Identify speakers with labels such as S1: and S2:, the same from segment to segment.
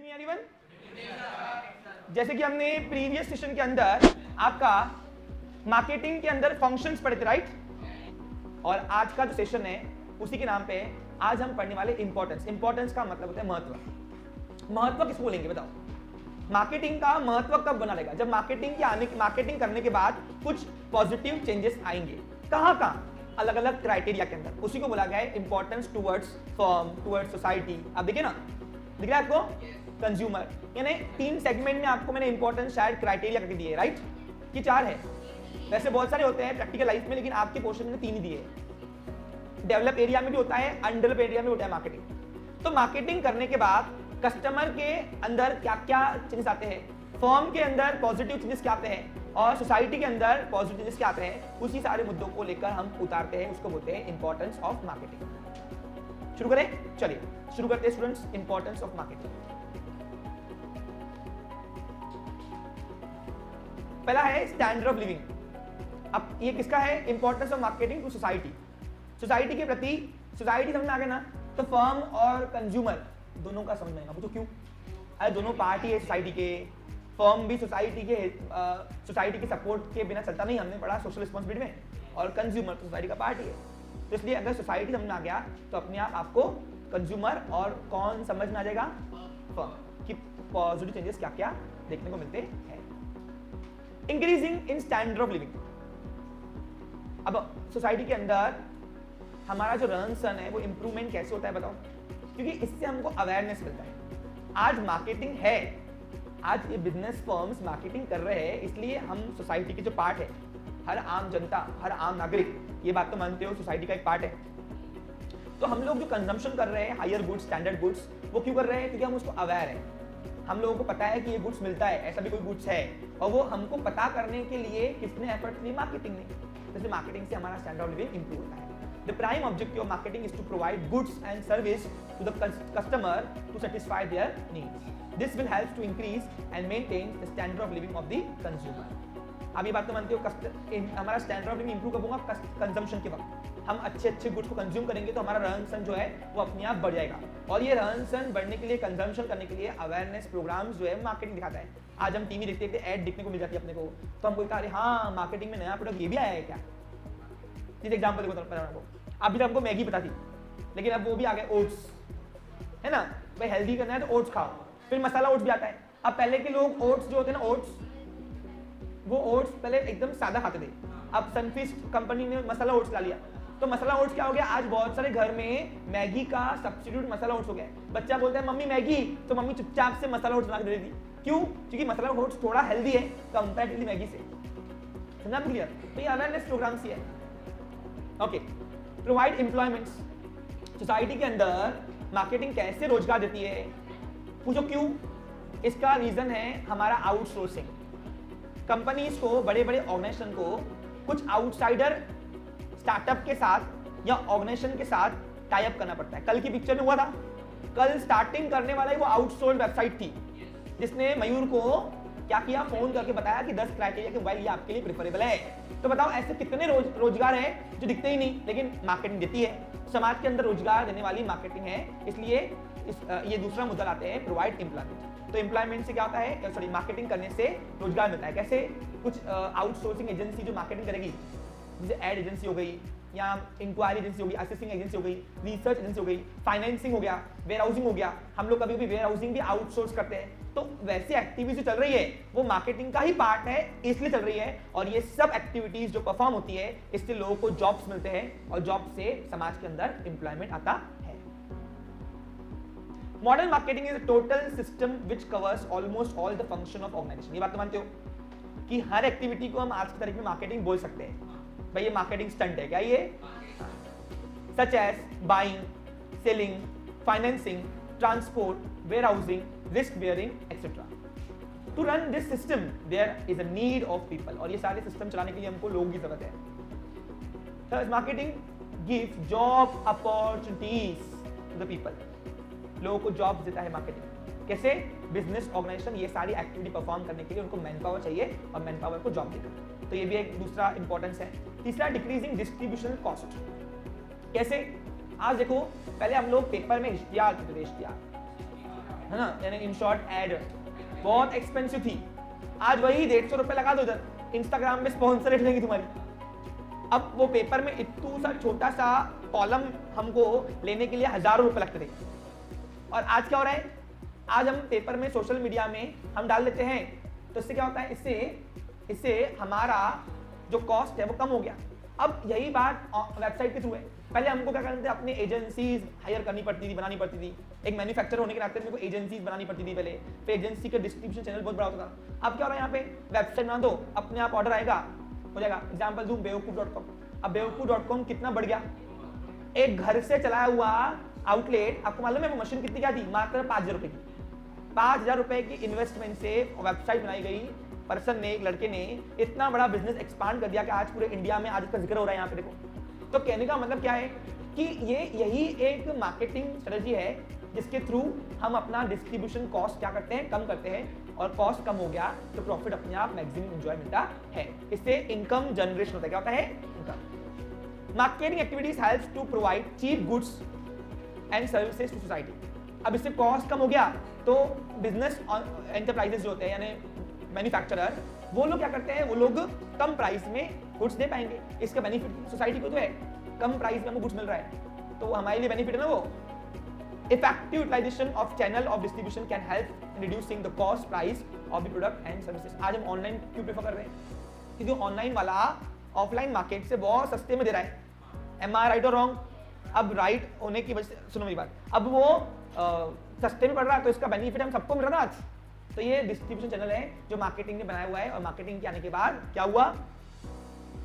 S1: मी anyone? जैसे कि हमने प्रीवियस सेशन के अंदर आपका मार्केटिंग के अंदर फंक्शंस पढ़े थे, राइट? और आज का जो सेशन है उसी के नाम पे आज हम पढ़ने वाले इंपॉर्टेंस। इंपॉर्टेंस का मतलब होता है महत्व। महत्व किसको बोलेंगे बताओ? मार्केटिंग का महत्व कब बना रहेगा? जब मार्केटिंग करने के बाद कुछ पॉजिटिव चेंजेस आएंगे। कहाँ? अलग अलग क्राइटेरिया के अंदर। उसी को बोला गया है importance towards firm, towards society. आप देखिए ना, दिख रहा है आपको? कंज्यूमर, यानी 3 सेगमेंट में आपको मैंने इंपॉर्टेंस शायद क्राइटेरिया करके दिए, राइट? कि 4 है, वैसे बहुत सारे होते हैं प्रैक्टिकल लाइफ में, लेकिन आपके पोर्शन में 3 ही दिए। डेवलप एरिया में भी होता है, अनडेवलप एरिया में होता है मार्केटिंग। तो मार्केटिंग करने के बाद कस्टमर के अंदर क्या क्या चेंजेस आते हैं, फर्म के अंदर पॉजिटिव चेंजेस क्या आते हैं और सोसाइटी के अंदर पॉजिटिव चेंजेस क्या आते हैं, उसी सारे मुद्दों को लेकर हम उतारते हैं। उसको बोलते हैं इंपॉर्टेंस ऑफ मार्केटिंग। शुरू करें? चलिए शुरू करते हैं स्टूडेंट्स, इंपॉर्टेंस ऑफ मार्केटिंग। पहला है स्टैंडर्ड ऑफ लिविंग। अब ये किसका है? Importance of marketing to society. Society के प्रति, सोसाइटी समझ में आ गया ना? तो फर्म और कंज्यूमर दोनों का समझ में आएगा। पूछो क्यों? अरे दोनों पार्टी है सोसाइटी के, फर्म भी सोसाइटी के सपोर्ट के बिना चलता नहीं, हमने पढ़ा सोशल रिस्पॉन्सिबिलिटी में, और कंज्यूमर सोसाइटी का पार्टी है। तो इसलिए अगर सोसाइटी समझ में आ गया तो अपने आप आपको कंज्यूमर और कौन समझ में आ जाएगा? फर्म की पॉजिटिव चेंजेस क्या क्या देखने को मिलते हैं। Increasing in standard of living. अब सोसाइटी के अंदर हमारा जो रहन सहन है वो इंप्रूवमेंट कैसे होता है बताओ? क्योंकि इससे हमको अवेयरनेस मिलता है। आज मार्केटिंग है, आज ये बिजनेस फर्म्स मार्केटिंग कर रहे हैं, इसलिए हम सोसाइटी के जो पार्ट है, हर आम जनता, हर आम नागरिक, ये बात तो मानते हो सोसाइटी का एक पार्ट है। तो हम लोग जो कंजम्पशन कर रहे हैं हायर गुड्स, स्टैंडर्ड गुड्स, वो क्यों कर रहे हैं? क्योंकि हम उसको अवेयर है। हम लोगों को पता है कि ये गुड्स मिलता है, ऐसा भी कोई गुड्स है, और वो हमको पता करने के लिए किसने एफर्ट किए? मार्केटिंग ने। जैसे मार्केटिंग से हमारा स्टैंडर्ड ऑफ लिविंग इंप्रूव होता है। The prime objective of marketing is to provide goods and service to the customer to satisfy their needs. This will help to increase and maintain the standard of living of the consumer. आप ये बात तो मानते हो हमारा standard of living improve कब होगा? Consumption के वक्त। हम अच्छे गुड्स को कंज्यूम करेंगे तो हमारा रहन सहन जो है वो अपने आप बढ़ जाएगा। और ये रहन सहन बढ़ने के लिए, कंजम्पशन करने के लिए अवेयरनेस प्रोग्राम्स जो है मार्केटिंग दिखाता है। आज हम टीवी देखते हैं, ऐड दिखने को मिल जाती है अपने को, तो हम बोलते हैं अरे हाँ मार्केटिंग में नया प्रोडक्ट ये भी आया है क्या? जिस एग्जाम्पल देखो आपको, अभी तो हमको मैगी पता थी, लेकिन अब वो भी आ गए ओट्स, है ना? भाई हेल्दी करना है तो ओट्स खाओ। फिर मसाला ओट्स भी आता है। अब पहले के लोग ओट्स जो होते हैं ना, वो ओट्स पहले एकदम सादा खाते थे। अब सनफिस्ट कंपनी ने मसाला ओट्स ला लिया, तो मसाला ओट्स क्या हो गया? आज बहुत सारे घर में मैगी का सब्स्टिट्यूट मसाला ओट्स हो गया। बच्चा बोलता है मम्मी मैगी, तो मम्मी चुपचाप से मसाला ओट्स ला के दे देती। क्यों? क्योंकि मसाला ओट्स थोड़ा हेल्दी है कंपैरेटिवली मैगी से। समझा क्लियर? तो ये अवेयरनेस प्रोग्राम्स ही है। Okay, provide employments. सोसाइटी के अंदर मार्केटिंग कैसे रोजगार देती है? पूछो क्यों? इसका रीजन है हमारा आउटसोर्सिंग। कंपनीज को, बड़े बड़े ऑर्गेनाइजेशन को कुछ आउटसाइडर स्टार्टअप के साथ या ऑर्गेनाइजेशन के साथ टाई अप करना पड़ता है। कल की पिक्चर में हुआ था, कल स्टार्टिंग करने वाला वो आउटसोर्स वेबसाइट थी, जिसने मयूर को क्या किया? फोन करके बताया कि 10 क्राइटेरिया के मोबाइल ये आपके लिए प्रेफरेबल है। तो बताओ ऐसे कितने रोजगार है जो दिखते ही नहीं, लेकिन मार्केटिंग देती है। समाज के अंदर रोजगार देने वाली मार्केटिंग है। इसलिए ये दूसरा मुद्दा लाते हैं, प्रोवाइड एम्प्लॉयमेंट। तो एम्प्लॉयमेंट से क्या होता है? सॉरी, मार्केटिंग करने से रोजगार मिलता है। कैसे? कुछ आउटसोर्सिंग एजेंसी जो मार्केटिंग करेगी, जैसे एड एजेंसी हो गई, या इंक्वायरी एजेंसी हो गई, असेसिंग एजेंसी हो गई, रिसर्च एजेंसी हो गई, फाइनेंसिंग हो गया, वेयर हाउसिंग हो गया। हम लोग कभी कभी वेयर हाउसिंग भी आउटसोर्स करते हैं। तो वैसी एक्टिविटीज जो चल रही है वो मार्केटिंग का ही पार्ट है, इसलिए चल रही है। और ये सब एक्टिविटीज जो परफॉर्म होती है, इससे लोगों को जॉब्स मिलते हैं, और जॉब से समाज के अंदर एम्प्लॉयमेंट आता है। Modern marketing is a total system which covers almost all the function of organization. ये बात तो मानते हो कि हर एक्टिविटी को हम आज की तारीख में मार्केटिंग बोल सकते हैं। भाई ये मार्केटिंग स्टंट है क्या? ये such as buying, selling, financing, transport, warehousing, risk bearing etcetera. To run this system there is a need of people. और ये सारे सिस्टम चलाने के लिए हमको लोगों की जरूरत है। Marketing gives job opportunities to the people. लोगों को जॉब देता है मार्केटिंग। कैसे? बिजनेस ऑर्गेनाइजेशन ये सारी एक्टिविटी परफॉर्म करने के लिए उनको मैन पावर चाहिए, और मैन पावर को जॉब देगा। तो ये भी एक दूसरा इंपॉर्टेंस है। तीसरा, डिक्रीजिंग डिस्ट्रीब्यूशन कॉस्ट। कैसे? आज देखो, पहले हम लोग पेपर में इश्तिहार देते थे, इश्तिहार है ना, यानी इन शॉर्ट एड बहुत एक्सपेंसिव थी। आज वही 150 रुपए लगा दो इधर, इंस्टाग्राम में स्पॉन्सरेट लेंगी तुम्हारी। अब वो पेपर में इतना सा छोटा सा कॉलम हमको लेने के लिए हजारों रुपए लगते थे, और आज क्या हो रहा है, आज हम पेपर में सोशल मीडिया में हम डाल देते हैं, तो इससे क्या होता है, इससे हमारा जो कॉस्ट है वो कम हो गया। अब यही बात वेबसाइट के थ्रू है। पहले हमको क्या करते थे, अपने एजेंसीज हायर करनी पड़ती थी, बनानी पड़ती थी। एक मैन्युफैक्चरर होने के नाते मेरे को एजेंसीज बनानी पड़ती थी पहले, फिर एजेंसी का डिस्ट्रीब्यूशन चैनल बहुत बड़ा होता था। अब क्या हो रहा है, यहाँ पे वेबसाइट बना दो, अपने आप ऑर्डर आएगा, हो जाएगा। एग्जाम्पल दूं, बेवकूफ.com। अब बेवकूफ.com कितना बढ़ गया, एक घर से चलाया हुआ आउटलेट। आपको मालूम है वो मशीन कितनी क्या थी, मात्र 5,000 रुपए की। 5,000 रुपए की इन्वेस्टमेंट से वेबसाइट बनाई गई, पर्सन ने, एक लड़के ने इतना बड़ा बिजनेस एक्सपांड कर दिया कि आज पूरे इंडिया में आज इसका जिक्र हो रहा है यहाँ पे देखो। तो कहने का मतलब क्या है कि यही एक मार्केटिंग स्ट्रेटजी है जिसके थ्रू हम अपना डिस्ट्रीब्यूशन कॉस्ट क्या करते हैं, कम करते हैं, और कॉस्ट कम हो गया तो प्रॉफिट अपने आप मैक्सिमम एंजॉय मिलता है। इससे इनकम जनरेशन होता है। क्या होता है, income. Marketing activities helps to provide cheap goods and services to society. अब इससे कॉस्ट कम हो गया तो बिजनेस एंटरप्राइजेस जो होते हैं यानी मैन्युफैक्चरर, वो लोग क्या करते हैं, वो लोग कम प्राइस में गुड्स दे पाएंगे। इसका बेनिफिट सोसाइटी को तो है, कम प्राइस में हमको गुड्स मिल रहा है तो हमारे लिए बेनिफिट है ना वो। Effective utilization of channel of distribution can help in reducing the cost price of the product and services. आज हम ऑनलाइन क्यों प्रेफर कर रहे हैं, क्योंकि ऑनलाइन वाला ऑफलाइन मार्केट से बहुत सस्ते में दे रहा है। एम आई राइट और रॉन्ग? अब राइट होने की वजह से, सुनो मेरी बात, अब वो सस्ते में पड़ रहा है तो इसका बेनिफिट हम सबको मिल रहा है आज। तो ये डिस्ट्रीब्यूशन चैनल है जो मार्केटिंग ने बनाया हुआ है, और मार्केटिंग के आने के बाद क्या हुआ,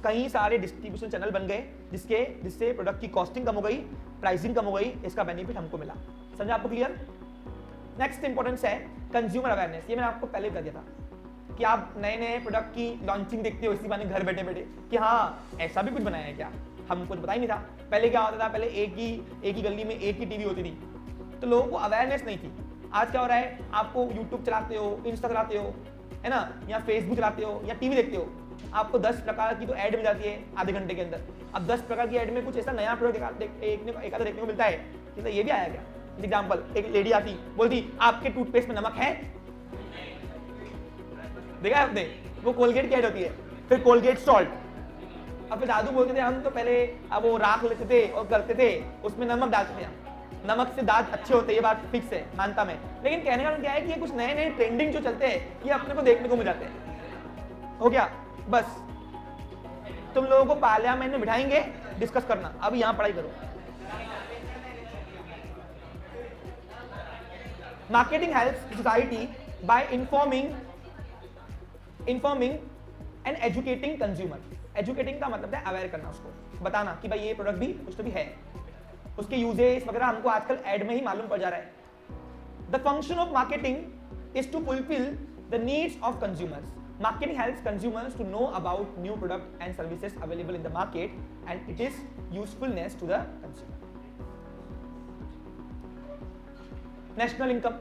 S1: कई सारे डिस्ट्रीब्यूशन चैनल बन गए जिससे प्रोडक्ट की कॉस्टिंग कम हो गई, प्राइसिंग कम हो गई, इसका बेनिफिट हमको मिला। समझा आपको क्लियर? नेक्स्ट इंपॉर्टेंस है कंज्यूमर अवेयरनेस। ये मैंने आपको पहले बता दिया था कि आप नए प्रोडक्ट की लॉन्चिंग देखते हो इसी बाने घर बैठे बैठे कि हाँ ऐसा भी कुछ बनाया है क्या, हमको तो पता ही नहीं था। पहले क्या होता था, पहले एक ही गली में एक ही टीवी होती थी तो लोगों को अवेयरनेस नहीं थी। आज क्या हो रहा है, आपको यूट्यूब चलाते हो, इंस्टा चलाते हो, है ना, या फेसबुक चलाते हो या टीवी देखते हो, आपको 10 प्रकार की तो ऐड मिल जाती है आधे घंटे के अंदर। अब 10 प्रकार की ऐड में कुछ ऐसा नया प्रोडक्ट एक आधा देखने को मिलता है कि तो ये भी आया क्या। एग्जाम्पल, एक लेडी आती बोलती आपके टूथपेस्ट में नमक है, देखा है आपने, वो कोलगेट की ऐड होती है, फिर कोलगेट सॉल्ट। अब फिर दादू बोलते थे हम तो पहले अब वो राख लेते थे और करते थे, उसमें नमक डालते थे, नमक से दांत अच्छे होते हैं, ये बात फिक्स है, मानता मैं। लेकिन कहने का मतलब क्या है कि ये कुछ नए ट्रेंडिंग जो चलते हैं ये अपने को देखने को मिल जाते हैं। हो गया, बस तुम लोगों को पार्लियामेंट में बिठाएंगे, डिस्कस करना, अब यहां पढ़ाई करो। Marketing helps society bye informing and educating consumer. Educating का मतलब है अवेयर करना, उसको बताना कि भाई ये प्रोडक्ट भी कुछ तो भी है, उसके यूजेस वगैरह हमको आजकल ऐड में ही मालूम पड़ जा रहा है। The function of marketing is to fulfil the needs of consumers. Marketing helps consumers to know about new products and services available in the market and it is usefulness to the consumer. National income,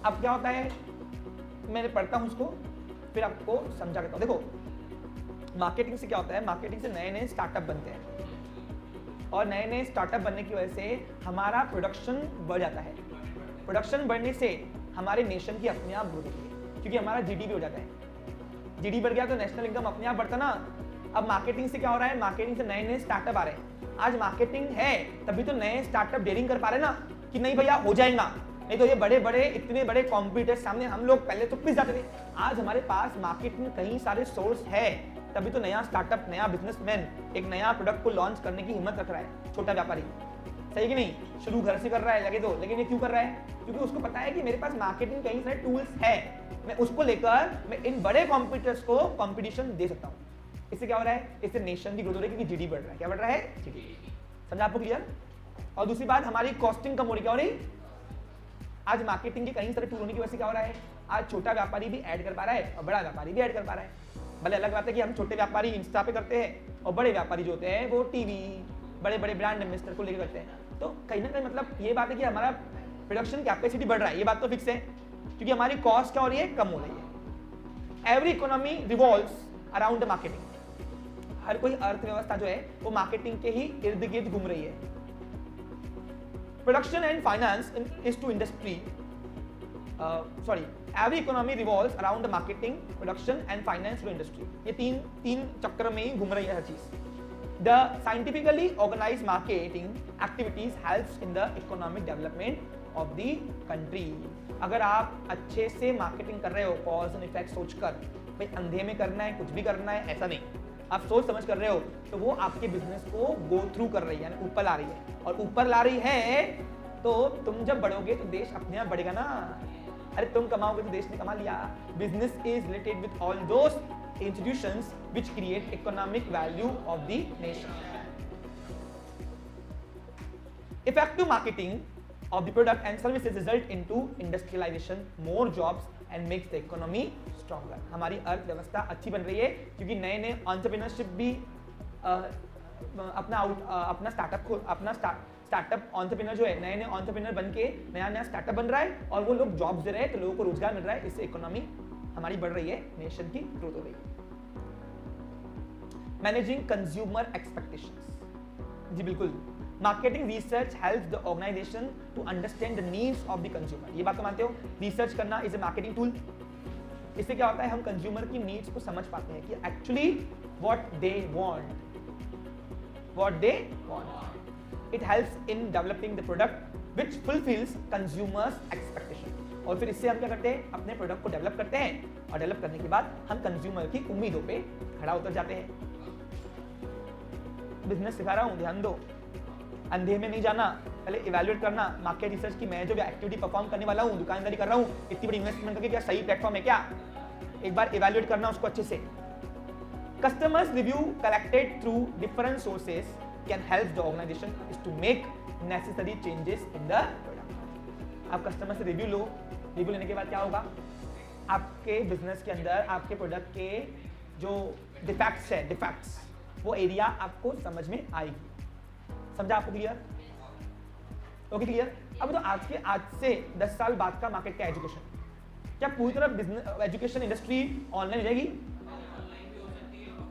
S1: अब क्या होता है, मैंने पढ़ता हूँ उसको फिर आपको समझा करता हूँ। देखो मार्केटिंग से क्या होता है, मार्केटिंग से नए स्टार्टअप बनते हैं और नए स्टार्टअप बनने की वजह से हमारा प्रोडक्शन बढ़ जाता है। प्रोडक्शन बढ़ने से हमारे नेशन की अपने आप ग्रोथ होती है क्योंकि हमारा जीडीपी हो जाता है। जीडी बढ़ गया तो नेशनल इनकम अपने आप बढ़ता ना। अब मार्केटिंग से क्या हो रहा है, मार्केटिंग से नए स्टार्टअप आ रहे हैं। आज मार्केटिंग है तभी तो नए स्टार्टअप डेयरिंग कर पा रहे ना कि नहीं भैया हो जाएगा, नहीं तो ये बड़े इतने बड़े कॉम्पिटिटर्स सामने हम लोग पहले तो पिस जाते थे। आज हमारे पास मार्केट में कई सारे सोर्स है तभी तो नया स्टार्टअप, नया बिजनेसमैन एक नया प्रोडक्ट को लॉन्च करने की हिम्मत रख रहा है। छोटा व्यापारी, सही कि नहीं, शुरू घर से कर रहा है लगे तो, लेकिन ये क्यों कर रहा है, क्योंकि उसको पता है कि मेरे पास मार्केटिंग कई सारे टूल्स है, मैं उसको लेकर मैं इन बड़े कॉम्पिटिटर्स को कंपटीशन दे सकता हूँ। इससे क्या हो रहा है, इससे नेशन की ग्रोथ हो रही है क्योंकि जीडी बढ़ रहा है। क्या बढ़ रहा है, जीडी। समझा आपको क्लियर? और दूसरी बात, हमारी कॉस्टिंग कम हो रही, क्या हो रही, आज मार्केटिंग के कई सारे टूल होने की वजह से क्या हो रहा है, आज छोटा व्यापारी भी ऐड कर पा रहा है और बड़ा व्यापारी भी ऐड कर पा रहा है। भले अलग बात है कि हम छोटे व्यापारी इंस्टा पे करते हैं और बड़े व्यापारी जो होते हैं वो टीवी, बड़े ब्रांड एम्बेसडर को लेकर करते हैं। तो कहीं ना कहीं मतलब ये बात है कि हमारा प्रोडक्शन कैपेसिटी बढ़ रहा है, ये बात तो फिक्स है, क्योंकि हमारी कॉस्ट क्या हो रही है, कम हो रही है। Every economy revolves around the marketing. हर कोई अर्थव्यवस्था जो है वो मार्केटिंग के ही इर्द गिर्द घूम रही है। Production and finance is to industry sorry every economy revolves around the marketing, production and finance to industry. ये तीन चक्कर में ही घूम रही है हर चीज। The scientifically organized marketing activities helps in the economic development of the country। अगर आप अच्छे से मार्केटिंग कर रहे हो कॉज एंड इफेक्ट सोचकर, भाई अंधे में करना है कुछ भी करना है ऐसा नहीं, आप सोच समझ कर रहे हो, तो वो आपके बिजनेस को गो थ्रू कर रही है, यानी ऊपर ला रही है। और ऊपर ला रही है तो तुम जब बढ़ोगे तो देश अपने आप बढ़ेगा ना। अरे तुम कमाओगे तो देश ने कमा लिया। Business is related with all those institutions which create economic value of the nation। Effective marketing of the product and services result into industrialization, more jobs and makes the economy stronger। हमारी अर्थव्यवस्था अच्छी बन रही है क्योंकि नए नए entrepreneurship भी अपना स्टार्टअप एंटरप्रेन्योर जो है, नए नए एंटरप्रेन्योर बन के नया स्टार्टअप बन रहा है और वो लोग जॉब्स दे रहे हैं, तो लोगों को रोजगार मिल रहा है, इससे इकोनॉमी हमारी बढ़ रही है, नेशन की ग्रोथ हो रही है। मैनेजिंग कंज्यूमर एक्सपेक्टेशंस, जी बिल्कुल। Marketing research helps the organization to understand the needs of the consumer. ये बात तो मानते हो, रिसर्च करना इज ए मार्केटिंग टूल। इससे क्या होता है, हम कंज्यूमर की नीड्स को समझ पाते हैं कि actually what they want. It helps in developing the product which fulfils consumers expectation. और फिर इससे हम क्या करते हैं, अपने प्रोडक्ट को डेवलप करते हैं और डेवलप करने के बाद हम कंज्यूमर की उम्मीदों पे खड़ा उतर जाते हैं। बिजनेस सिखा रहा हूं, ध्यान दो, अंधे में नहीं जाना, पहले इवैल्यूएट करना मार्केट रिसर्च की मैं जो भी एक्टिविटी परफॉर्म करने वाला हूं, दुकानदारी कर रहा हूं, इतनी बड़ी इन्वेस्टमेंट करके क्या सही प्लेटफॉर्म है क्या, एक बार इवैल्यूएट करना उसको अच्छे से। Customers review collected through different sources can help the organization is to make necessary changes in the product. आप कस्टमर से रिव्यू लो, रिव्यू लेने के बाद क्या होगा, आपके बिजनेस के अंदर आपके प्रोडक्ट के जो डिफेक्ट्स है, डिफेक्ट्स वो एरिया आपको समझ में आएगी। समझा आपको? क्लियर? Okay clear. अब तो आज से 10 साल बाद का मार्केट का एजुकेशन, क्या पूरी तरह बिजनेस एजुकेशन इंडस्ट्री ऑनलाइन हो जाएगी?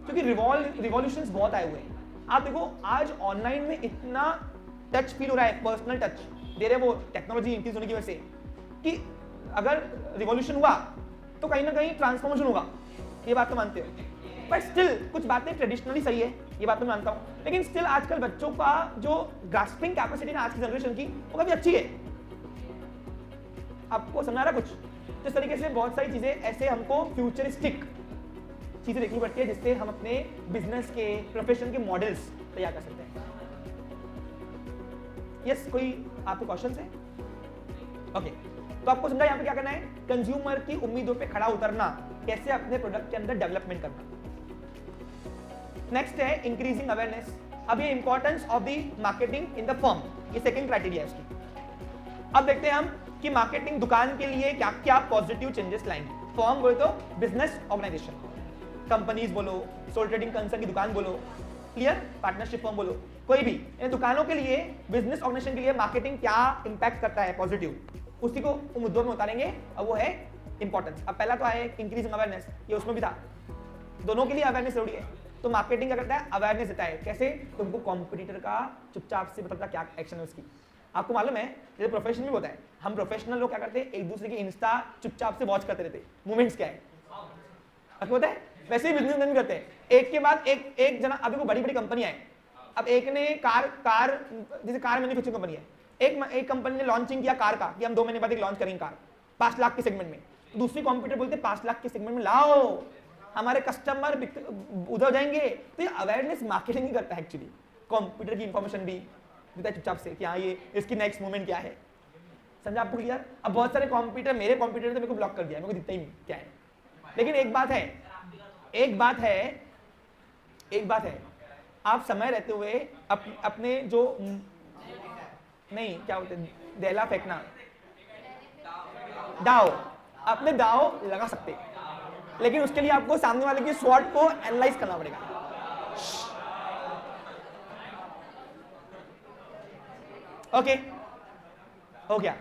S1: क्योंकि रिवॉल्यूशंस बहुत आए हुए हैं। आप देखो आज ऑनलाइन में इतना टच फील हो रहा है, पर्सनल टच दे रहे वो टेक्नोलॉजी इंक्रीज होने की वजह से, कि अगर रिवॉल्यूशन हुआ तो कहीं ना कहीं ट्रांसफॉर्मेशन होगा। ये बात तो मानते हो, बट स्टिल कुछ बातें ट्रेडिशनली सही है, ये बात तो मानता हूं, लेकिन स्टिल आजकल बच्चों का जो ग्रास्पिंग कैपेसिटी है आज की जनरेशन की वो काफी अच्छी है। आपको समझा रहा कुछ? तो इस तरीके से बहुत सारी चीजें ऐसे हमको फ्यूचरिस्टिक चीजें देखनी पड़ती है जिससे हम अपने बिजनेस के, प्रोफेशन के मॉडल्स तैयार कर सकते हैं। यस, कोई आपको क्वेश्चन है? ओके, तो आपको समझा यहाँ पे क्या करना है, कंज्यूमर की उम्मीदों पे खड़ा उतरना, कैसे अपने प्रोडक्ट के अंदर डेवलपमेंट करना। नेक्स्ट है इंक्रीजिंग अवेयरनेस। अब ये importance of the marketing in the firm, ये सेकंड क्राइटेरिया है उसकी। अब देखते हैं हम कि मार्केटिंग दुकान के लिए क्या क्या पॉजिटिव चेंजेस लाएंगे। फर्म बोले तो बिजनेस ऑर्गेनाइजेशन, कंपनीज बोलो, सोल ट्रेडिंग कंसर्न की दुकान बोलो, क्लियर, पार्टनरशिप फर्म बोलो, कोई भी इन दुकानों के लिए, बिजनेस ऑर्गेनाइजेशन के लिए मार्केटिंग क्या इंपैक्ट करता है पॉजिटिव, उसी को मुद्दों में उतारेंगे। अब वो है इंपॉर्टेंस। अब पहला तो आया इंक्रीजिंग अवेयरनेस, ये उसमें भी था, दोनों के लिए अवेयरनेस जरूरी है। तो मार्केटिंग क्या करता है, अवेयरनेस देता है। कैसे? तुमको कॉम्पिटिटर का चुपचाप से पता क्या एक्शन है उसकी। आपको मालूम है जैसे प्रोफेशन में होता है, हम प्रोफेशनल लोग क्या करते हैं, एक दूसरे के इंस्टा चुपचाप से वॉच करते रहते हैं, मूवमेंट्स क्या है, आपको पता है? वैसे ही बिजनेस भी करते हैं, एक के बाद एक जना। अभी वो बड़ी बड़ी कंपनियां हैं, अब एक ने कार जैसे कार मैन्युफैक्चरिंग कंपनी है, एक कंपनी ने लॉन्चिंग किया कार का कि हम 2 महीने बाद एक लॉन्च करेंगे कार 5 लाख के सेगमेंट में। दूसरी कॉम्पिटिटर बोलते 5 लाख के सेगमेंट में लाओ, हमारे कस्टमर उधर जाएंगे। तो ये अवेयरनेस मार्केटिंग ही करता है एक्चुअली। कॉम्पिटिटर की इंफॉर्मेशन भी देता है चुपचाप से कि हाँ ये इसकी नेक्स्ट मूवमेंट क्या है। समझा आपको क्लियर? अब बहुत सारे कॉम्पिटिटर, मेरे कॉम्पिटिटर तो मेरे को ब्लॉक कर दिया, मेरे को दिखता ही नहीं क्या है। लेकिन एक बात है, आप समय रहते हुए अपने जो नहीं क्या बोलते, देला फेंकना, दाव, अपने दाव लगा सकते हैं, लेकिन उसके लिए आपको सामने वाले की स्वॉट को एनालाइज करना पड़ेगा। ओके, हो गया?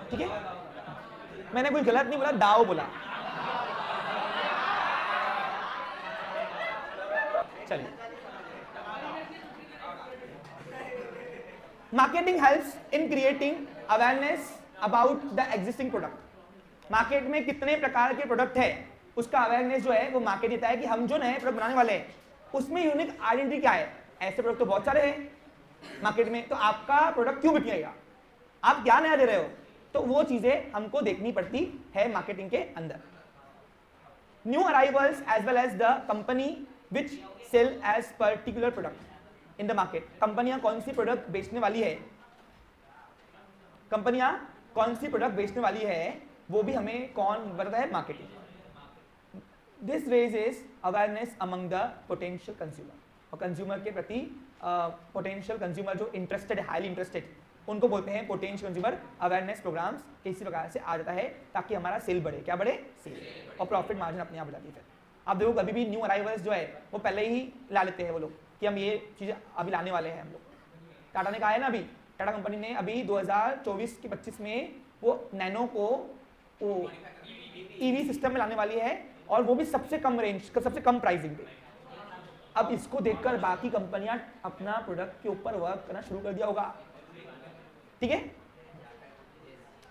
S1: ठीक है, मैंने कुछ गलत नहीं बोला, दाव बोला। चलिए, marketing helps in creating awareness about the existing product. Market में कितने प्रकार के प्रोडक्ट है उसका अवेयरनेस जो है वो मार्केट देता है कि हम जो नए प्रोडक्ट बनाने वाले हैं उसमें यूनिक आइडेंटिटी क्या है। ऐसे प्रोडक्ट तो बहुत सारे हैं मार्केट में, तो आपका प्रोडक्ट क्यों बिक जाएगा, आप क्या नया दे रहे हो, तो वो चीजें हमको देखनी पड़ती है मार्केटिंग के अंदर। New arrivals as well as the company which sell as particular product in the market. कंपनियां कौन सी प्रोडक्ट बेचने वाली है, कंपनियां कौन सी प्रोडक्ट बेचने वाली है वो भी हमें कौन बताता है, marketing. This raises awareness among the potential consumer, और कंज्यूमर के प्रति पोटेंशियल कंज्यूमर जो इंटरेस्टेड है, हाईली इंटरेस्टेड, उनको बोलते हैं पोटेंशियल कंज्यूमर अवेयरनेस प्रोग्राम्स। इसी प्रकार से आ जाता है ताकि हमारा सेल बढ़े, क्या बढ़े, सेल, और प्रॉफिट मार्जिन अपने आप बढ़ जाती है। फिर आप देखो कभी भी न्यू अराइवल्स जो है वो पहले ही ला लेते हैं वो लोग कि हम ये चीज़ें अभी लाने वाले हैं हम लोग। टाटा ने कहा है ना, अभी टाटा कंपनी ने अभी 2024 के 25 में वो नैनो को वो ईवी सिस्टम में लाने वाली है, और वो भी सबसे कम रेंज, सबसे कम प्राइसिंग पे। अब इसको देखकर बाकी कंपनियां अपना प्रोडक्ट के ऊपर वर्क करना शुरू कर दिया होगा, ठीक है।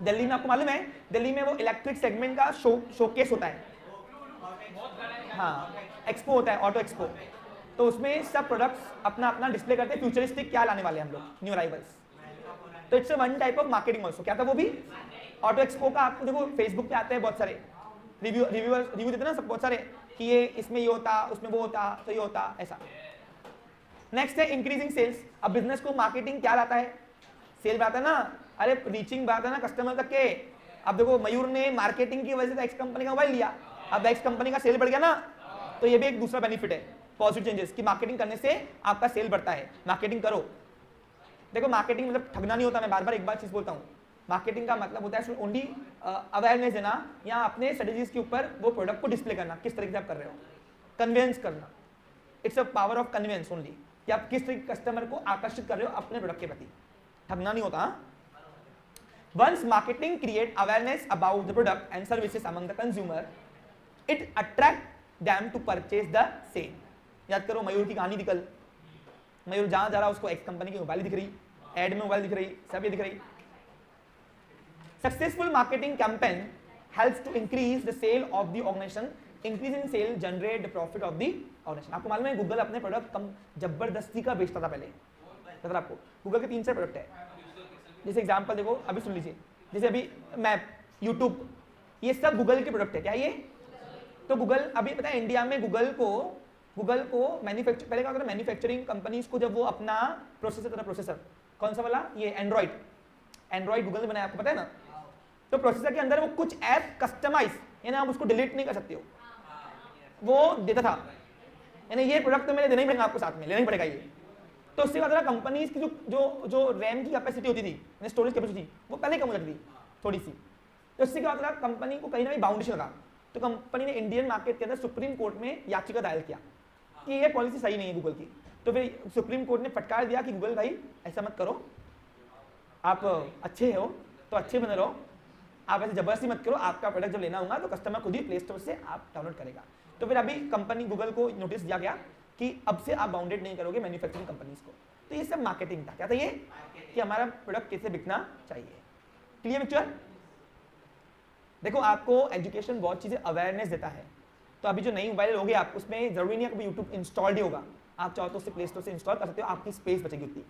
S1: दिल्ली में आपको मालूम है, दिल्ली में वो इलेक्ट्रिक सेगमेंट का शोकेस होता है, हाँ, एक्सपो होता है, ऑटो एक्सपो, तो उसमें सब प्रोडक्ट्स अपना अपना डिस्प्ले करते हैं, फ्यूचरिस्टिक क्या लाने वाले हैं हम लोग, न्यू अराइवल्स। तो it's one type of marketing also. क्या था वो भी, ऑटो एक्सपो का आपको देखो फेसबुक पे आते हैं बहुत सारे रिव्यू देते ना सब बहुत सारे कि ये इसमें ये होता, उसमें वो होता, तो ये होता, ऐसा। नेक्स्ट है इंक्रीजिंग सेल्स। अब बिजनेस को मार्केटिंग क्या लाता है, सेल बढ़ाता है ना, अरे रीचिंग बढ़ाता है ना कस्टमर तक के। अब देखो मयूर ने मार्केटिंग की वजह से एक्स कंपनी का मोबाइल लिया, अब एक्स कंपनी का सेल बढ़ गया ना, तो ये भी एक दूसरा बेनिफिट है, पॉजिटिव चेंजेस, कि मार्केटिंग करने से आपका सेल बढ़ता है। मार्केटिंग करो, देखो मार्केटिंग मतलब ठगना नहीं होता, मैं बार बार एक बार चीज बोलता हूँ, मार्केटिंग का मतलब होता है ओनली अवेयरनेस देना या अपने स्ट्रेटजीज के ऊपर वो प्रोडक्ट को डिस्प्ले करना, किस तरीके से आप कर रहे हो, कन्विंस करना। It's a power of convince only, कि आप किस तरीके कस्टमर को आकर्षित कर रहे हो अपने प्रोडक्ट के प्रति, ठगना नहीं होता। Once marketing create awareness about the product and services among the consumer, it attract them to purchase the same. याद करो मयूर की कहानी निकल, मयूर जहां जा रहा उसको एक्स कंपनी की मोबाइल दिख रही, एड में मोबाइल दिख रही, सब ये दिख रही। Successful marketing campaign helps to increase the sale of the organization. Increase in sale generate the profit of the organization. आपको मालूम है गूगल अपने प्रोडक्ट कम जबरदस्ती का बेचता था पहले, पता आपको गूगल के 3 से प्रोडक्ट है। जैसे एग्जांपल देखो, अभी सुन लीजिए, जैसे अभी मैप, यूट्यूब, ये सब गूगल के प्रोडक्ट है, क्या ये, तो गूगल अभी पता है इंडिया में गूगल को मैन्युफैक्चर, पहले क्या होता था, मैन्युफैक्चरिंग कंपनीज को जब वो अपना प्रोसेसर कौन सा वाला, ये एंड्रॉइड गूगल ने बनाया, आपको पता है ना, तो प्रोसेसर के अंदर वो कुछ ऐप कस्टमाइज, यानी आप उसको डिलीट नहीं कर सकते हो, वो देता था, यानी ये प्रोडक्ट तो मेरे देना ही पड़ेगा आपको, साथ में लेना ही पड़ेगा ये। तो उससे क्या था, कंपनीज की जो रैम की कैपेसिटी होती थी, स्टोरेज कैपेसिटी, वो पहले कम हो जाती थी थोड़ी सी। तो उससे क्या होता था, कंपनी को कहीं ना कहीं बाउंडेशन लगा, तो कंपनी ने इंडियन मार्केट के अंदर सुप्रीम कोर्ट में याचिका दायर किया कि ये पॉलिसी सही नहीं है गूगल की। तो फिर सुप्रीम कोर्ट ने फटकार दिया कि गूगल भाई ऐसा मत करो, आप अच्छे हो तो अच्छे बने रहो, आप ऐसे जबरदस्ती मत करो, आपका प्रोडक्ट जब लेना होगा तो कस्टमर खुद ही प्ले स्टोर से आप डाउनलोड करेगा। तो फिर अभी कंपनी गूगल को नोटिस दिया गया कि अब से आप बाउंडेड नहीं करोगे मैन्युफैक्चरिंग कंपनीज को। तो ये सब मार्केटिंग था, क्या था ये, कि हमारा प्रोडक्ट कैसे बिकना चाहिए। Clear picture. देखो आपको एजुकेशन बहुत चीजें अवेयरनेस देता है, तो अभी जो नई मोबाइल लोगे आप, उसमें जरूरी नहीं है कि यूट्यूब इंस्टॉल्ड ही होगा, आप चाहो तो उससे प्ले स्टोर से इंस्टॉल कर सकते हो, आपकी स्पेस बचेगी उतनी,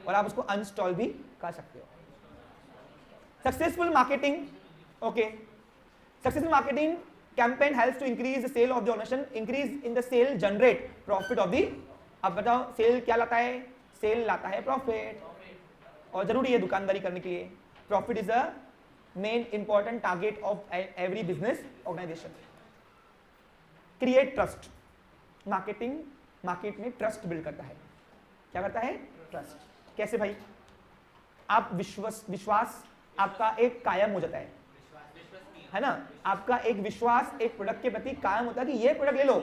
S1: और आप उसको अनइंस्टॉल भी कर सकते हो। Successful marketing, okay. Successful marketing campaign helps to increase the sale of the organization. Increase in the sale generate profit of the. अब बताओ सेल क्या लाता है, सेल लाता है प्रॉफिट, और जरूरी है दुकानदारी करने के लिए। Profit is a main important target of every business organization. Create trust. Marketing market में ट्रस्ट बिल्ड करता है, क्या करता है, ट्रस्ट। कैसे भाई, आप विश्वास आपका एक कायम हो जाता है ना, आपका एक विश्वास एक प्रोडक्ट के प्रति कायम होता है कि ये प्रोडक्ट ले लो,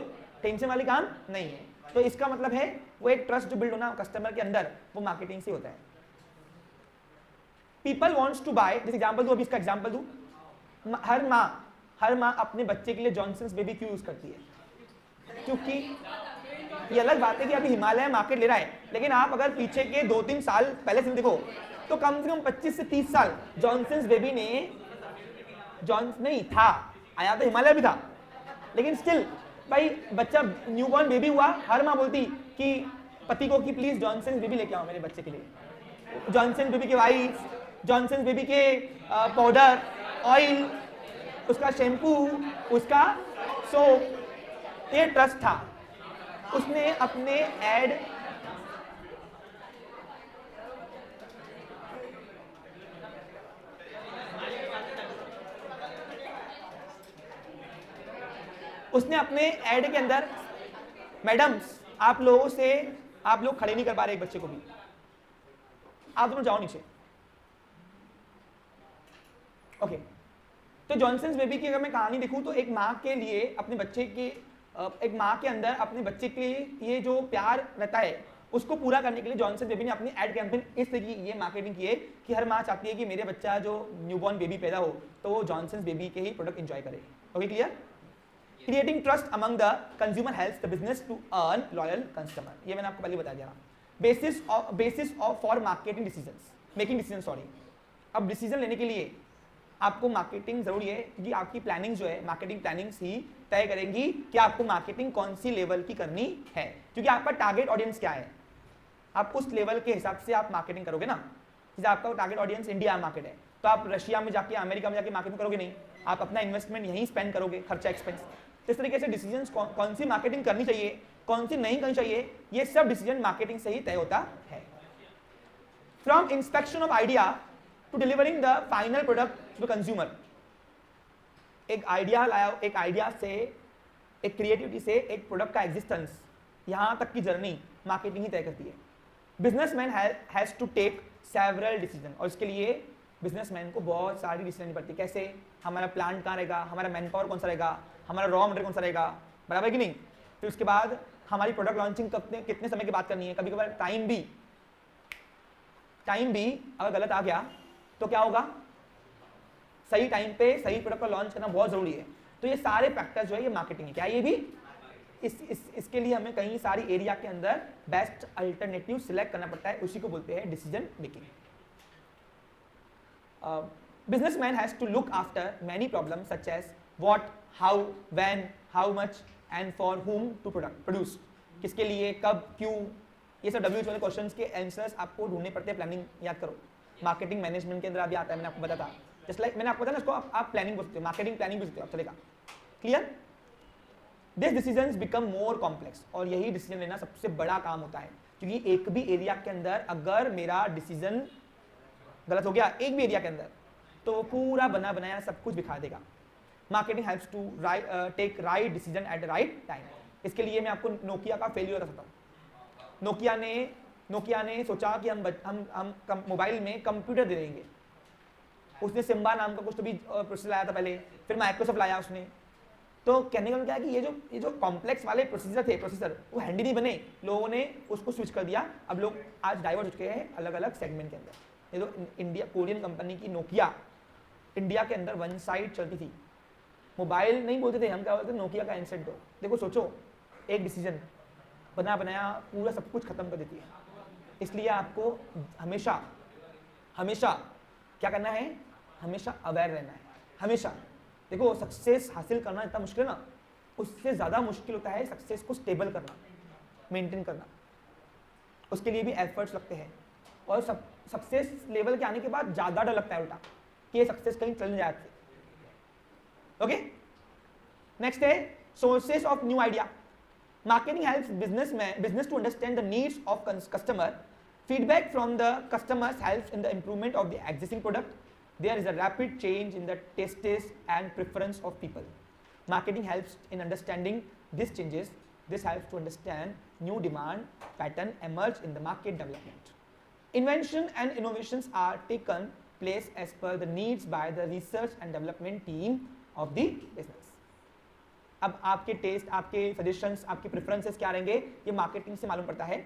S1: टेंशन वाली काम नहीं है। तो इसका मतलब है वो एक ट्रस्ट जो बिल्ड होना कस्टमर के अंदर, वो मार्केटिंग से होता है। पीपल वांट्स टू बाय, जैसे एग्जांपल दूं, अभी इसका एग्जांपल दूं, हर माँ अपने बच्चे के लिए जॉनसन्स बेबी क्यों यूज करती है, क्योंकि ये अलग बात है कि अभी हिमालय मार्केट ले रहा है, लेकिन आप अगर पीछे के 2-3 साल पहले से देखो, तो कम से कम 25 से 30 साल जॉनसन्स बेबी ने नहीं था, आया तो हिमालय भी था, लेकिन स्टिल भाई बच्चा न्यूबॉर्न बेबी हुआ, हर माँ बोलती कि पति को कि प्लीज जॉनसन्स बेबी लेके आओ मेरे बच्चे के लिए। जॉनसन बेबी के वाइफ, जॉनसन बेबी के पाउडर, ऑयल, उसका शैम्पू, उसका सोप, ये ट्रस्ट था। उसने अपने एड के अंदर, मैडम्स आप लोग खड़े नहीं कर पा रहे एक बच्चे को भी, आप दोनों जाओ नीचे। ओके, तो जॉनसन्स बेबी की अगर मैं कहानी देखूं तो एक माँ के लिए अपने बच्चे के, एक माँ के अंदर अपने बच्चे के लिए ये जो प्यार रहता है उसको पूरा करने के लिए जॉनसन बेबी ने अपनी एड कैंपेन इस तरह की ये मार्केटिंग की है कि हर माँ चाहती है कि मेरे बच्चा जो न्यूबॉर्न बेबी पैदा हो तो वो जॉनसन्स बेबी के ही प्रोडक्ट एंजॉय करे। Okay, clear? Creating trust among the consumer helps the business to earn loyal customer, ये मैंने आपको पहले बता दिया। Basis of for marketing decisions, making decision, sorry. अब डिसीजन लेने के लिए आपको मार्केटिंग जरूरी है, क्योंकि आपकी प्लानिंग जो है, मार्केटिंग प्लानिंग्स ही तय करेंगी कि आपको मार्केटिंग कौन सी लेवल की करनी है, क्योंकि आपका टारगेट ऑडियंस क्या है, आप उस लेवल के हिसाब से आप मार्केटिंग करोगे ना। जैसे आपका टारगेट ऑडियंस इंडिया मार्केट है तो आप रशिया में जाके, अमेरिका में जाके मार्केटिंग करोगे नहीं, आप अपना इन्वेस्टमेंट यहीं स्पेंड करोगे, खर्चा एक्सपेंस। तो इस तरीके से डिसीजन कौन सी मार्केटिंग करनी चाहिए, कौन सी नहीं करनी चाहिए, ये सब डिसीजन मार्केटिंग से ही तय होता है। From inspection of idea to delivering the final product to the consumer, एक आइडिया से, एक क्रिएटिविटी से एक प्रोडक्ट का एग्जिस्टेंस, यहां तक की जर्नी मार्केटिंग ही तय करती है। Businessman has to take several decision, और इसके लिए बिजनेसमैन को बहुत सारी डिसीजन लेनी पड़ती है। कैसे? हमारा प्लांट कहाँ रहेगा, हमारा मैन पावर कौन सा रहेगा, हमारा रॉ मटेरियल कौन सा रहेगा, बराबर कि नहीं। फिर उसके बाद हमारी प्रोडक्ट लॉन्चिंग कितने समय की बात करनी है, कभी कभार टाइम भी अगर गलत आ गया तो क्या होगा, सही टाइम पे सही प्रोडक्ट को लॉन्च करना बहुत जरूरी है। तो ये सारे फैक्टर जो है ये मार्केटिंग है। क्या ये भी इसके लिए हमें कई सारी एरिया के अंदर बेस्ट अल्टरनेटिव सिलेक्ट करना पड़ता है, उसी को बोलते हैं decision making. Businessman has to look after many problems such as what, how, when, how much and for whom to produce, किसके लिए, कब, क्यों, ये सब WH वाले क्वेश्चंस के आंसर्स आपको ढूंढने पड़ते हैं। प्लानिंग याद करो, मार्केटिंग मैनेजमेंट के अंदर अभी आता है, मैंने आपको बताया था। जस्ट लाइक मैंने आपको बताया ना, इसको आप प्लानिंग बोल सकते हो, मार्केटिंग प्लानिंग बोल सकते हो, चलेगा। Clear? This decisions become more complex, और यही डिसीजन लेना सबसे बड़ा काम होता है, क्योंकि एक भी एरिया के अंदर अगर मेरा डिसीजन गलत हो गया, एक भी एरिया के अंदर, तो वो पूरा बना बनाया सब कुछ दिखा देगा। Marketing helps to take right decision at the right time. इसके लिए मैं आपको नोकिया का फेलियर बता सकता हूँ। नोकिया ने सोचा कि हम मोबाइल में कंप्यूटर दे देंगे। उसने सिम्बा नाम का कुछ तो भी प्रोसेसर लाया था पहले, फिर माइक्रोसॉफ्ट लाया उसने। तो कहने का मतलब क्या है कि ये जो कॉम्प्लेक्स वाले प्रोसेसर वो हैंडी नहीं बने, लोगों ने उसको स्विच कर दिया। अब लोग आज डाइवर्ट हो चुके हैं अलग अलग सेगमेंट के अंदर। ये जो कोरियन कंपनी की नोकिया इंडिया के अंदर वन साइड चलती थी, मोबाइल नहीं बोलते थे, हम क्या बोलते थे, नोकिया का हैंडसेट दो। देखो सोचो, एक डिसीजन बना बनाया पूरा सब कुछ खत्म कर देती है। इसलिए आपको हमेशा क्या करना है, हमेशा अवेयर रहना है। हमेशा देखो, सक्सेस हासिल करना इतना मुश्किल है ना, उससे ज़्यादा मुश्किल होता है सक्सेस को स्टेबल करना, मेंटेन करना। उसके लिए भी एफर्ट्स लगते हैं, और सक्सेस लेवल के आने के बाद ज़्यादा डर लगता है उल्टा कि ये सक्सेस कहीं चल जाती है। ओके, नेक्स्ट है sources of new idea. Marketing helps business to understand the needs of customer. Feedback from the customers helps in the improvement of the existing product. There is a rapid change in the tastes and preference of people. Marketing helps in understanding these changes. This helps to understand new demand pattern emerge in the market development. Invention and innovations are taken place as per the needs by the research and development team of the business. अब आपके test, आपके suggestions, आपके preferences क्या रहेंगे, ये marketing से मालूम पड़ता है।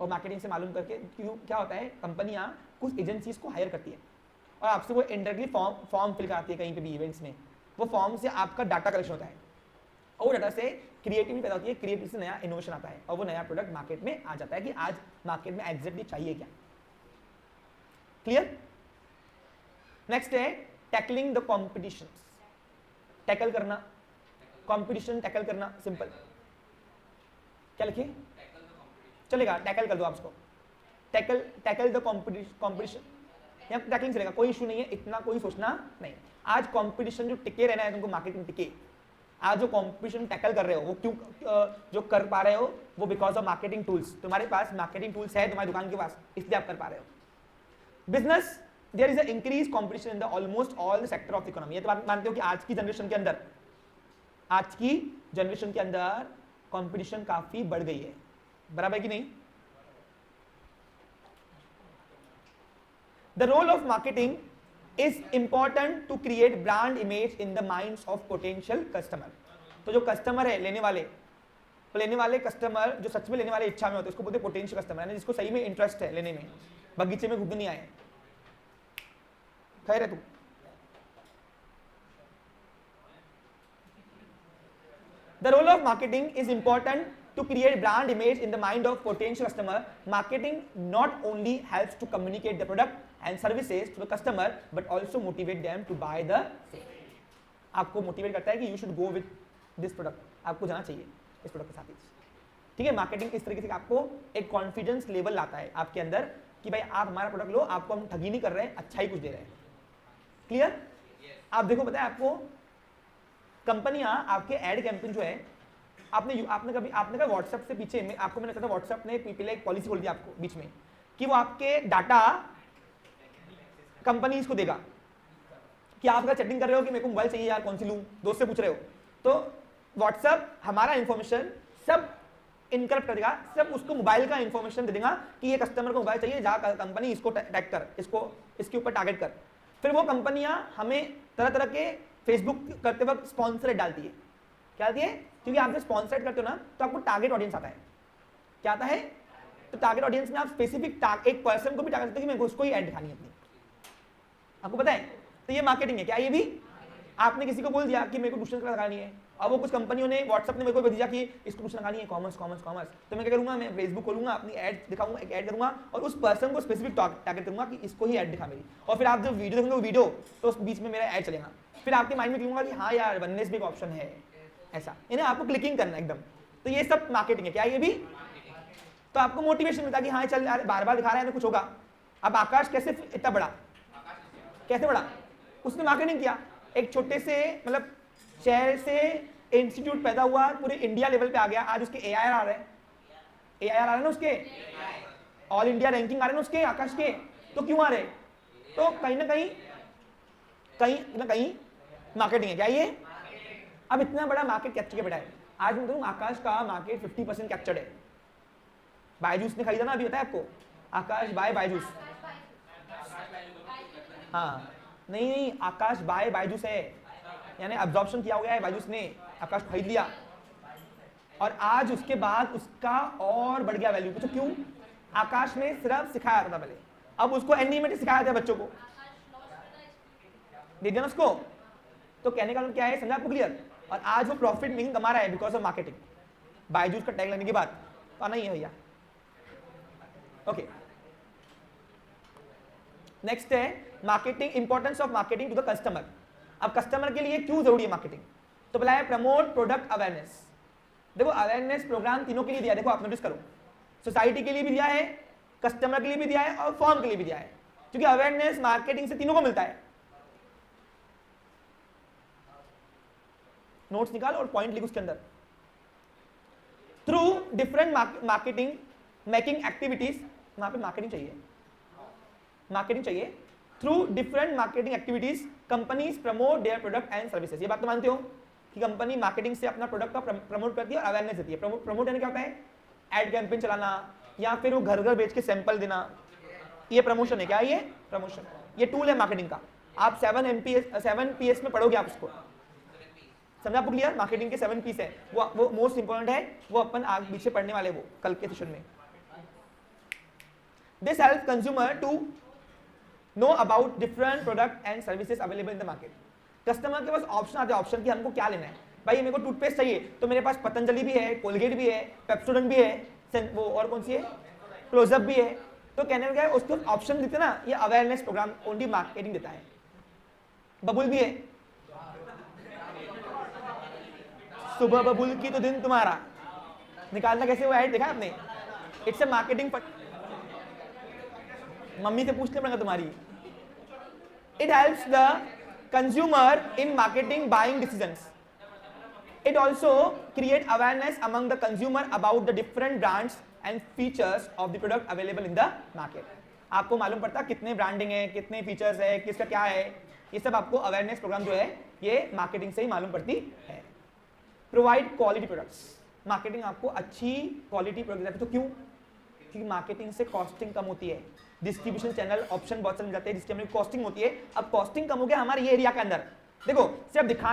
S1: और मार्केटिंग से मालूम करके क्यों क्या होता है, कंपनियां कुछ एजेंसीज को हायर करती है और आपसे वो इंडायरेक्टली फॉर्म फिल कराती है कहीं पे भी इवेंट्स में। वो फॉर्म से आपका डाटा कलेक्शन होता है और वो डाटा से क्रिएटिविटी पैदा होती है, क्रिएटिविटी से नया इनोवेशन आता है और वो नया प्रोडक्ट मार्केट में आ जाता है कि आज मार्केट में एग्जैक्टली चाहिए क्या। क्लियर? नेक्स्ट है टैकलिंग द कॉम्पिटिशन, टैकल करना, कॉम्पिटिशन टैकल करना, सिंपल क्या लिखिए, चलेगा टैकल कर दो आप इसको, टैकल द कॉम्पिटिशन, यहाँ टैकलिंग चलेगा, कोई इशू नहीं है, इतना कोई सोचना नहीं। आज कॉम्पिटिशन जो टिके रहना है तुमको, मार्केटिंग टिके, आज जो कॉम्पिटिशन टैकल कर रहे हो वो क्यों जो कर पा रहे हो, वो बिकॉज ऑफ मार्केटिंग टूल्स। तुम्हारे पास मार्केटिंग टूल्स है तुम्हारी दुकान के पास, इसलिए आप कर पा रहे हो। Business, there is a increase competition in the almost all the sector of economy. ये तो बात मानते हो कि आज की जनरेशन के अंदर, आज की जनरेशन के अंदर कंपटीशन काफी बढ़ गई है, बराबर है कि नहीं? The role of marketing is important to create brand image in the minds of potential customer. तो जो कस्टमर है, लेने वाले, तो लेने वाले कस्टमर जो सच में लेने वाले इच्छा में होते हैं, उसको बोलते हैं पोटेंशियल कस्टमर, यानी जिसको सही में इंटरेस्ट है लेने में, बगीचे में घूमने नहीं आए। खैर है तू, the role of marketing is important to create brand image in the mind of potential customer. Marketing not only helps to communicate the product and services to the customer but also motivate them to buy the same. आपको motivate करता है कि you should go with this product, आपको जाना चाहिए इस product के साथ ही, ठीक है? मार्केटिंग इस तरीके से आपको एक कॉन्फिडेंस लेवल लाता है आपके अंदर कि भाई आप हमारा प्रोडक्ट लो, आपको हम ठगी नहीं कर रहे हैं, अच्छा ही कुछ दे रहे हैं। क्लियर? आप देखो, पता है आपको, कंपनियां आपके एड कैंपेन जो है, आपने कहा व्हाट्सएप से पीछे में, आपको मैंने कहा व्हाट्सएप ने पहले एक पॉलिसी खोल दी आपको बीच में कि वो आपके डाटा कंपनीज को देगा कि आप अगर चैटिंग कर रहे हो कि मेरे को मोबाइल चाहिए यार, कौन सी लूं, दोस्त से पूछ रहे हो, तो व्हाट्सएप हमारा इंफॉर्मेशन सब इनकरप्ट कर देगा, सब उसको मोबाइल का इंफॉर्मेशन दे देगा कि ये कस्टमर को मोबाइल चाहिए, जा कंपनी इसको टैग कर, इसको इसके ऊपर टारगेट कर। फिर वो कंपनियां हमें तरह तरह के फेसबुक करते वक्त स्पॉन्सर डालती है, क्या डालती है? क्योंकि आप जब स्पॉन्सर करते हो ना तो आपको टारगेट ऑडियंस आता है, क्या आता है? तो टारगेट ऑडियंस में आप स्पेसिफिक एक पर्सन को भी टारगेट करते हो कि मेरे को उसको ही ऐड दिखानी है अपनी, आपको पता है? तो ये मार्केटिंग है क्या? ये भी आपने किसी को बोल दिया कि मेरे को ट्यूशन क्लास लगानी है, और वो कुछ कंपनियों ने व्हाट्सएप ने मेरे को भेजा कि इसको ट्यूशन लगानी है, कॉमर्स कॉमर्स कॉमर्स, तो मैं क्या करूंगा, मैं फेसबुक खोलूंगा, अपनी ऐड दिखाऊंगा, एक ऐड करूंगा और उस पर्सन को स्पेसिफिक टारगेट करूंगा कि इसको ही ऐड दिखा मेरी, और फिर आप जब वीडियो देखोगे वीडियो तो उस बीच में मेरा ऐड चलेगा, फिर आपके माइंड में क्लिक होगा कि हाँ यार वननेस भी एक ऑप्शन है, ऐसा, यानी आपको क्लिकिंग करना एकदम। तो ये सब मार्केटिंग है क्या? ये भी तो आपको मोटिवेशन मिलता है कि हाँ चल यार बार बार दिखा रहा है तो कुछ होगा। अब आकाश कैसे इतना बड़ा, कैसे बड़ा? उसने मार्केटिंग किया, एक छोटे से मतलब शहर से इंस्टीट्यूट पैदा हुआ, पूरे इंडिया लेवल पे आ गया, आज उसके AIR आ रहे हैं, AIR आ रहे हैं ना उसके, ऑल इंडिया रैंकिंग आ रहे हैं उसके, आकाश के। तो क्यों आ रहे? तो कहीं ना कहीं मार्केटिंग है क्या ये? अब इतना बड़ा मार्केट कैप्चर किया बेटा है, आज मैं बताऊं आकाश का मार्केट 50% कैप्चर्ड है। बायजूस ने खरीदा ना, अभी पता है आपको, आकाश बाय बायजूस, हाँ नहीं आकाश बाय बायजूस है, यानी अब्जॉर्प्शन किया हो गया है बायजूस ने, आकाश खरीद लिया और आज उसके बाद उसका और बढ़ गया वैल्यू। तो क्यों? आकाश ने सिर्फ सिखाया था पहले, अब उसको एनिमेट सिखाया था बच्चों को, दे दिया उसको। तो कहने का मतलब क्या है, समझा आपको? क्लियर? और आज वो प्रॉफिट मेकिंग कमा रहा है बिकॉज ऑफ मार्केटिंग, बायजूस का टैग लगने के बाद, तो नहीं है भैया। ओके, नेक्स्ट है marketing, importance of marketing to the customer. अब कस्टमर के लिए क्यों जरूरी है मार्केटिंग? तो पहला है प्रमोट प्रोडक्ट अवेयरनेस। देखो अवेयरनेस प्रोग्राम तीनों के लिए दिया है, देखो आप नोटिस करो, सोसाइटी के लिए भी दिया है, कस्टमर के लिए भी दिया है और फर्म के लिए भी दिया है, क्योंकि अवेयरनेस मार्केटिंग से तीनों को मिलता है। नोट्स निकाल और पॉइंट लिख उसके अंदर। Through different marketing making activities, वहां पे मार्केटिंग चाहिए, मार्केटिंग चाहिए। Through different marketing activities companies promote their product and services. ये बात तो मानते हो कि कंपनी मार्केटिंग से अपना प्रोडक्ट का प्रमोट करती है और अवेयरनेस देती है। प्रमोट यानी क्या होता है? एड कैंपेन चलाना या फिर वो घर घर बेच के सैंपल देना, ये प्रमोशन है क्या? ये प्रमोशन, ये टूल है मार्केटिंग का। आप 7 PS में पढ़ोगे आप उसको, समझा आपको? क्लियर? मार्केटिंग के 7 P's है, वो मोस्ट इंपोर्टेंट है, वो अपन आगे पीछे पढ़ने वाले वो कल के सेशन में। This help consumer to know about different product and services available in the market. Customer के पास ऑप्शन आते हैं, ऑप्शन की हमको क्या लेना है। भाई मेरे को टूथपेस्ट चाहिए तो मेरे पास पतंजलि भी है, कोलगेट भी है, पेप्सोडेंट भी है, वो और कौन सी है, क्लोजअप भी है, तो कहने में क्या है, उसको ऑप्शन देते ना, ये अवेयरनेस प्रोग्राम ओनली मार्केटिंग देता है। बबुल भी है, सुबह बबुल की तो दिन तुम्हारा, निकालना कैसे हुआ है देखा आपने? It's a marketing. मम्मी से पूछने पड़ेगा तुम्हारी। It helps the consumer in marketing buying decisions. It also create awareness among the consumer about the different brands and features of the product available in the market. आपको मालूम पड़ता है कितने branding है, कितने फीचर्स है, किसका क्या है, ये सब आपको अवेयरनेस प्रोग्राम जो है ये मार्केटिंग से ही मालूम पड़ती है। Provide quality products. मार्केटिंग आपको अच्छी क्वालिटी प्रोडक्ट देती है। तो क्यों? क्योंकि मार्केटिंग से कॉस्टिंग कम होती है, डिस्ट्रीब्यूशन चैनल ऑप्शन बहुत सारे मिल जाते हैं जिसकी हमें कॉस्टिंग होती है। अब कॉस्टिंग कम हो गया हमारे ये एरिया के अंदर। देखो सिर्फ दिखाना